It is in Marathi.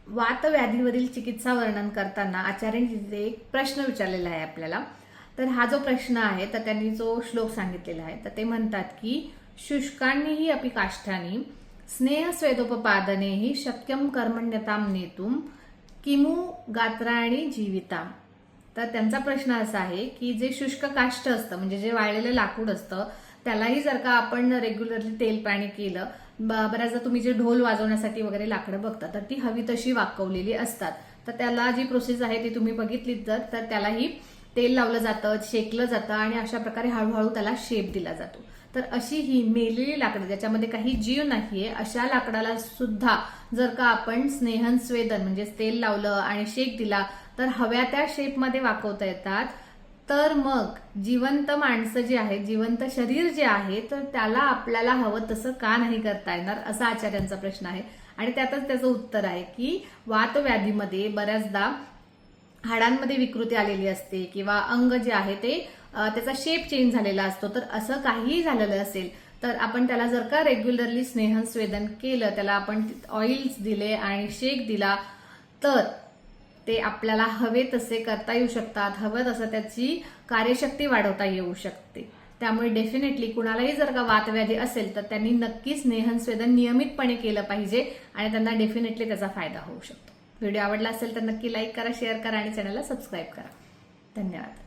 वातव्याधीवरील चिकित्सा वर्णन करताना आचार्यांनी तिथे एक प्रश्न विचारलेला आहे आपल्याला। तर हा जो प्रश्न आहे तर त्यांनी जो श्लोक सांगितलेला आहे तर ते म्हणतात की शुष्कांनीही अपि काष्ठानी स्नेह स्वेदोपपादनेहि शक्यम कर्मण्यताम नेतुम किमु गात्राणी जीविताम। तर त्यांचा प्रश्न असा आहे की जे शुष्क काष्ठ असतं म्हणजे जे वाळलेलं लाकूड असतं त्यालाही जर का आपण रेग्युलरली तेल पाणी केलं, बऱ्याचदा तुम्ही जे ढोल वाजवण्यासाठी वगैरे लाकडं बघता तर ती हवी तशी वाकवलेली असतात, तर त्याला जी प्रोसेस आहे ती तुम्ही बघितलीच जर तर त्यालाही तेल लावलं जातं, शेकलं जातं आणि अशा प्रकारे हळूहळू त्याला शेप दिला जातो। तर अशी ही मेलेली लाकडं ज्याच्यामध्ये काही जीव नाहीये अशा लाकडाला सुद्धा जर का आपण स्नेहस्वेदन म्हणजे तेल लावलं आणि शेक दिला तर हव्या त्या शेपमध्ये वाकवता येतात। तर मग जिवंत माणसं जी आहेत, जिवंत शरीर जे आहे तर त्याला आपल्याला हवं तसं का नाही करता येणार असा आचार्यांचा प्रश्न आहे। आणि त्यातच त्याचं उत्तर आहे की वातव्याधीमध्ये बऱ्याचदा हाडांमध्ये विकृती आलेली असते किंवा अंग जे आहे ते त्याचा शेप चेंज झालेला असतो। तर असं काहीही झालेलं असेल तर आपण त्याला जर का रेग्युलरली स्नेहस्वेदन केलं, त्याला आपण ऑइल्स दिले आणि शेक दिला तर ते आपल्याला हवे तसे करता येऊ शकतात, हवं तसं त्याची कार्यशक्ती वाढवता येऊ शकते। त्यामुळे डेफिनेटली कुणालाही जर का वातव्याधी असेल तर त्यांनी नक्की स्नेहस्वेदन नियमितपणे केलं पाहिजे आणि त्यांना डेफिनेटली त्याचा फायदा होऊ शकतो। व्हिडिओ आवडला असेल तर नक्की लाईक करा, शेअर करा आणि चॅनलला सबस्क्राईब करा। धन्यवाद।